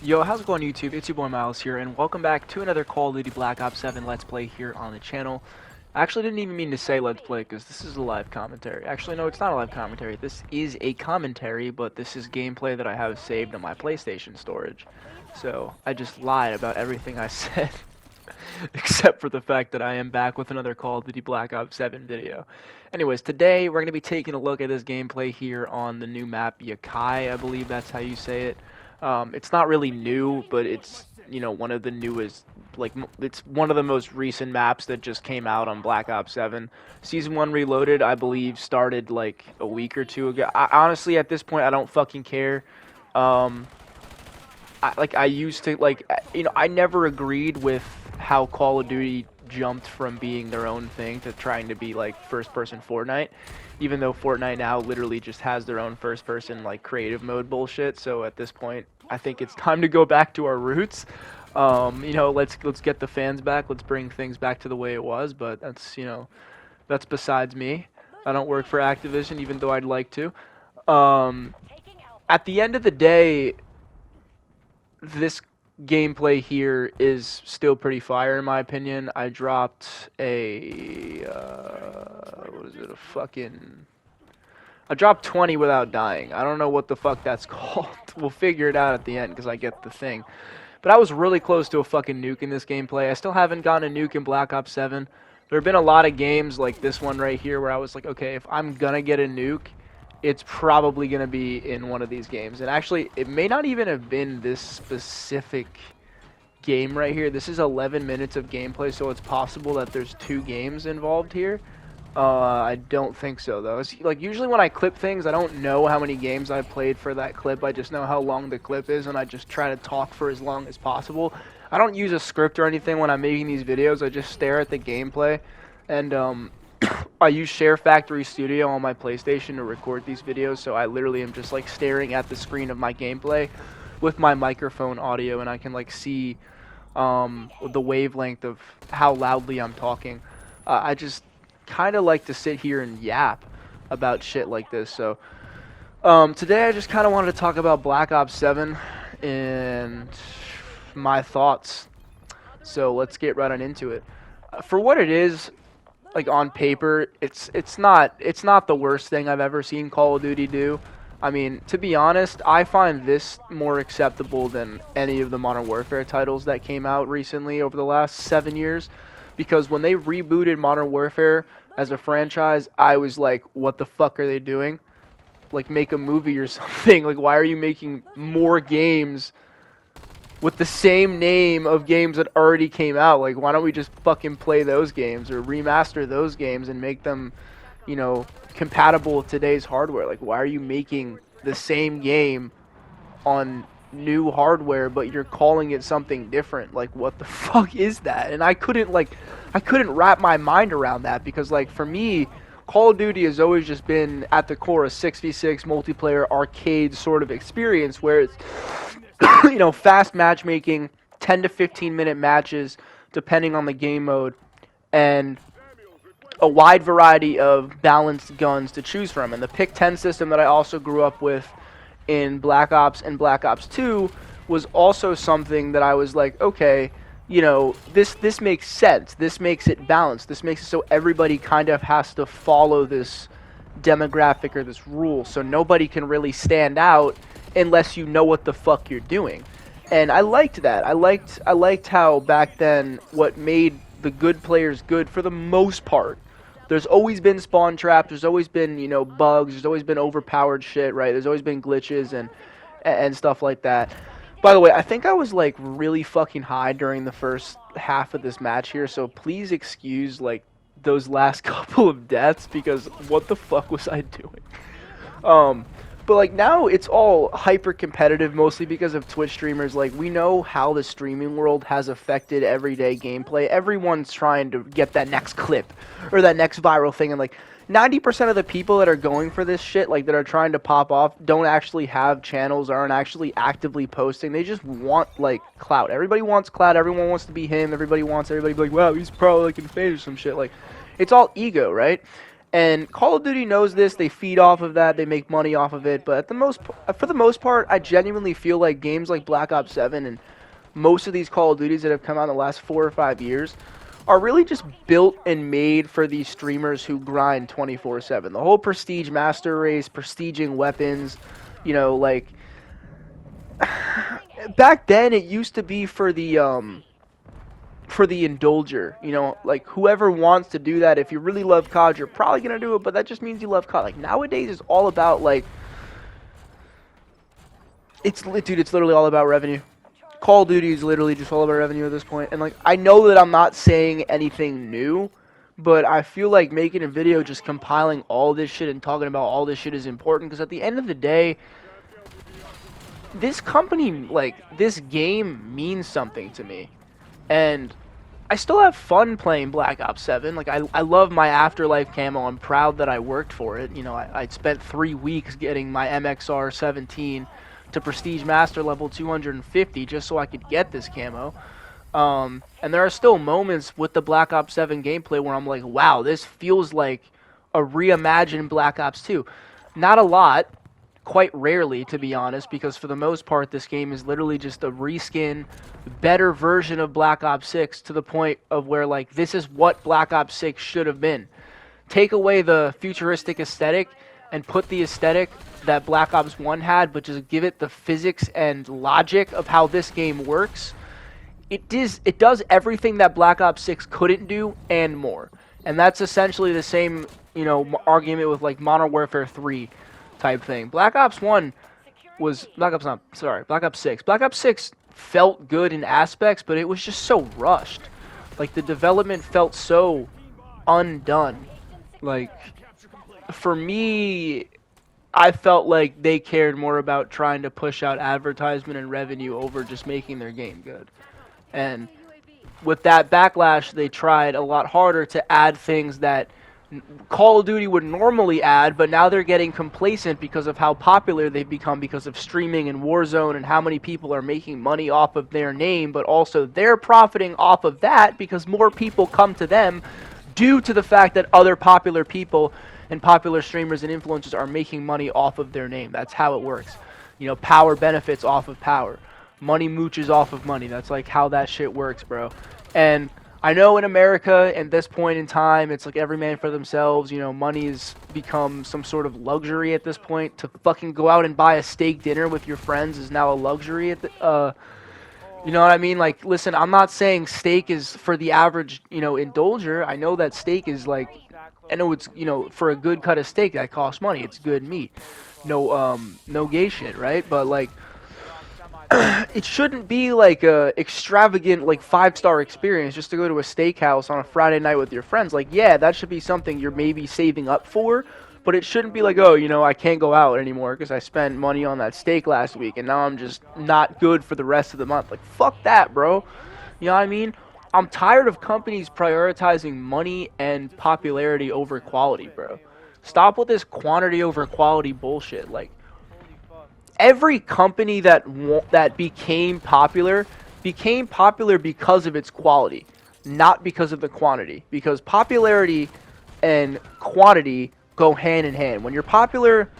Yo, how's it going YouTube? It's your boy Miles here, and welcome back to another Call of Duty Black Ops 7 Let's Play here on the channel. I actually didn't even mean to say Let's Play, because this is a live commentary. Actually, no, it's not a live commentary. This is a commentary, but this is gameplay that I have saved on my PlayStation storage. So, I just lied about everything I said, except for the fact that I am back with another Call of Duty Black Ops 7 video. Anyways, today we're going to be taking a look at this gameplay here on the new map, Yakai, I believe that's how you say it. It's not really new, but it's, one of the newest, it's one of the most recent maps that just came out on Black Ops 7. Season 1 Reloaded, I believe, started, like, a week or two ago. Honestly, at this point, I don't fucking care. I used to, I never agreed with how Call of Duty jumped from being their own thing to trying to be, like, first-person Fortnite. Even though Fortnite now literally just has their own first-person, like, creative mode bullshit. So at this point, I think it's time to go back to our roots. Let's get the fans back. Let's bring things back to the way it was. But that's, that's besides me. I don't work for Activision, even though I'd like to. At the end of the day, this gameplay here is still pretty fire in my opinion. I dropped a what is it, I dropped 20 without dying. I don't know what the fuck that's called. We'll figure it out at the end because I get the thing. But I was really close to a fucking nuke in this gameplay. I still haven't gotten a nuke in Black Ops 7. There have been a lot of games like this one right here where I was like, okay, if I'm gonna get a nuke, it's probably going to be in one of these games. And actually, it may not even have been this specific game right here. This is 11 minutes of gameplay, so it's possible that there's 2 games involved here. I don't think so, though. It's, like, usually when I clip things, I don't know how many games I've played for that clip. I just know how long the clip is, and I just try to talk for as long as possible. I don't use a script or anything when I'm making these videos. I just stare at the gameplay, and, I use Share Factory Studio on my PlayStation to record these videos, so I literally am just like staring at the screen of my gameplay with my microphone audio, and I can like see the wavelength of how loudly I'm talking. I just kind of like to sit here and yap about shit like this. So today I just kind of wanted to talk about Black Ops 7 and my thoughts. So let's get right on into it. For what it is, like on paper, it's not the worst thing I've ever seen Call of Duty do. I mean, to be honest, I find this more acceptable than any of the Modern Warfare titles that came out recently over the last 7 years. Because when they rebooted Modern Warfare as a franchise, I was like, what the fuck are they doing? Like, make a movie or something. Like, why are you making more games with the same name of games that already came out? Like, why don't we just fucking play those games or remaster those games and make them, compatible with today's hardware? Like, why are you making the same game on new hardware, but you're calling it something different? Like, what the fuck is that? And I couldn't wrap my mind around that because, like, for me, Call of Duty has always just been, at the core, a 6v6 multiplayer arcade sort of experience where it's fast matchmaking, 10 to 15 minute matches, depending on the game mode, and a wide variety of balanced guns to choose from. And the Pick 10 system that I also grew up with in Black Ops and Black Ops 2 was also something that I was like, okay, this makes sense. This makes it balanced. This makes it so everybody kind of has to follow this demographic or this rule, so nobody can really stand out unless you know what the fuck you're doing. And I liked that. I liked how back then what made the good players good for the most part. There's always been spawn traps, there's always been, bugs, there's always been overpowered shit, right? There's always been glitches and stuff like that. By the way, I think I was like really fucking high during the first half of this match here, so please excuse like those last couple of deaths because what the fuck was I doing? But like now it's all hyper competitive mostly because of Twitch streamers. Like, we know how the streaming world has affected everyday gameplay. Everyone's trying to get that next clip or that next viral thing, and like 90% of the people that are going for this shit, like that are trying to pop off, don't actually have channels, aren't actually actively posting. They just want like clout. Everybody wants clout. Everyone wants to be him. Everybody wants everybody to be like, wow, he's pro, like in phase or some shit. Like, it's all ego, right? And Call of Duty knows this. They feed off of that. They make money off of it. But for the most part, I genuinely feel like games like Black Ops 7 and most of these Call of Duties that have come out in the last 4 or 5 years are really just built and made for these streamers who grind 24/7. The whole prestige master race, prestiging weapons, like back then it used to be for the indulger, like whoever wants to do that. If you really love COD, you're probably gonna do it, but that just means you love COD. Like nowadays, it's all about like, dude, it's literally all about revenue. Call of Duty is literally just all about revenue at this point. And like, I know that I'm not saying anything new, but I feel like making a video just compiling all this shit and talking about all this shit is important, because at the end of the day, this company, like, this game means something to me. And I still have fun playing Black Ops 7. Like, I love my Afterlife camo. I'm proud that I worked for it. I spent 3 weeks getting my MXR 17 to Prestige Master level 250 just so I could get this camo. And there are still moments with the Black Ops 7 gameplay where I'm like, wow, this feels like a reimagined Black Ops 2. Not a lot, quite rarely, to be honest, because for the most part, this game is literally just a reskin, better version of Black Ops 6, to the point of where, like, this is what Black Ops 6 should have been. Take away the futuristic aesthetic and put the aesthetic that Black Ops 1 had, but just give it the physics and logic of how this game works. It does everything that Black Ops 6 couldn't do and more. And that's essentially the same, argument with like Modern Warfare 3 type thing. Black Ops 6. Black Ops 6 felt good in aspects, but it was just so rushed. Like, the development felt so undone. Like, for me, I felt like they cared more about trying to push out advertisement and revenue over just making their game good. And with that backlash, they tried a lot harder to add things that Call of Duty would normally add, but now they're getting complacent because of how popular they've become because of streaming and Warzone and how many people are making money off of their name, but also they're profiting off of that because more people come to them due to the fact that other popular people and popular streamers and influencers are making money off of their name. That's how it works. Power benefits off of power. Money mooches off of money. That's like how that shit works, bro. And I know in America, at this point in time, it's like every man for themselves. Money has become some sort of luxury at this point. To fucking go out and buy a steak dinner with your friends is now a luxury. You know what I mean? Like, listen, I'm not saying steak is for the average, indulger. I know that steak is like, I know it's, for a good cut of steak that costs money. It's good meat. No gay shit, right? But like, it shouldn't be like a extravagant, like 5-star experience just to go to a steakhouse on a Friday night with your friends. Like, yeah, that should be something you're maybe saving up for, but it shouldn't be like, oh, I can't go out anymore because I spent money on that steak last week and now I'm just not good for the rest of the month. Like, fuck that, bro. You know what I mean? I'm tired of companies prioritizing money and popularity over quality, bro. Stop with this quantity over quality bullshit. Like, every company that became popular because of its quality, not because of the quantity. Because popularity and quantity go hand in hand. When you're popular,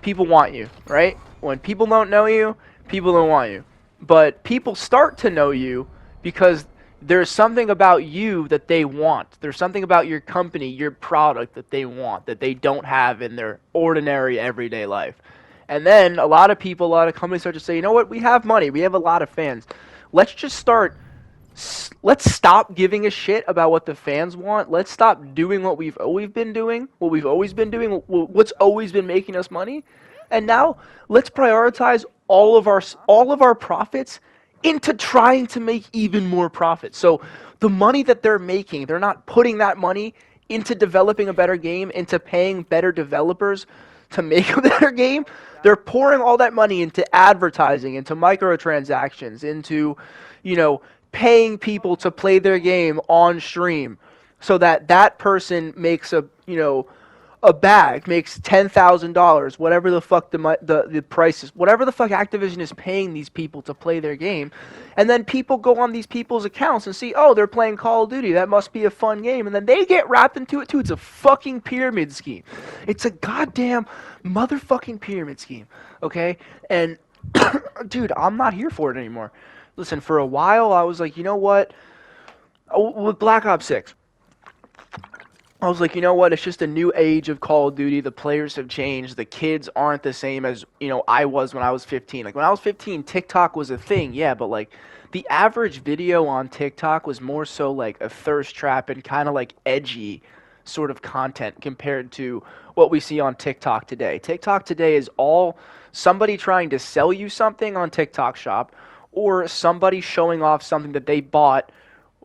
people want you, right? When people don't know you, people don't want you. But people start to know you because there's something about you that they want. There's something about your company, your product that they want, that they don't have in their ordinary everyday life. And then a lot of companies start to say, you know what, we have money, we have a lot of fans. Let's stop giving a shit about what the fans want. Let's stop doing what we've always been doing, what's always been making us money. And now let's prioritize all of our profits into trying to make even more profit. So the money that they're making, they're not putting that money into developing a better game, into paying better developers to make a better game. They're pouring all that money into advertising, into microtransactions, into, paying people to play their game on stream so that person makes a a bag makes $10,000, whatever the fuck the price is, whatever the fuck Activision is paying these people to play their game, and then people go on these people's accounts and see, oh, they're playing Call of Duty, that must be a fun game, and then they get wrapped into it too. It's a fucking pyramid scheme. It's a goddamn motherfucking pyramid scheme, okay? And dude, I'm not here for it anymore. Listen, for a while I was like, you know what? With Black Ops 6. I was like, you know what? It's just a new age of Call of Duty. The players have changed. The kids aren't the same as, I was when I was 15. Like, when I was 15, TikTok was a thing, yeah, but, like, the average video on TikTok was more so, like, a thirst trap and kind of, like, edgy sort of content compared to what we see on TikTok today. TikTok today is all somebody trying to sell you something on TikTok Shop or somebody showing off something that they bought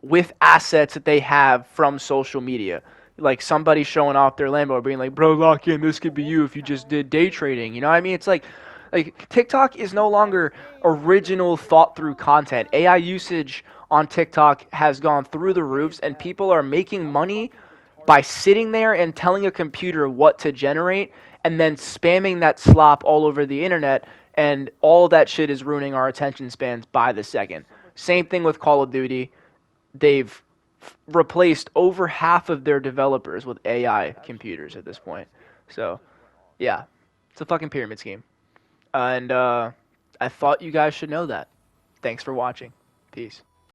with assets that they have from social media. Like somebody showing off their Lambo being like, bro, lock in, this could be you if you just did day trading. You know what I mean? It's like TikTok is no longer original thought through content. AI usage on TikTok has gone through the roofs and people are making money by sitting there and telling a computer what to generate and then spamming that slop all over the internet, and all that shit is ruining our attention spans by the second. Same thing with Call of Duty. They've replaced over half of their developers with AI computers at this point. So, yeah, it's a fucking pyramid scheme. And I thought you guys should know that. Thanks for watching. Peace.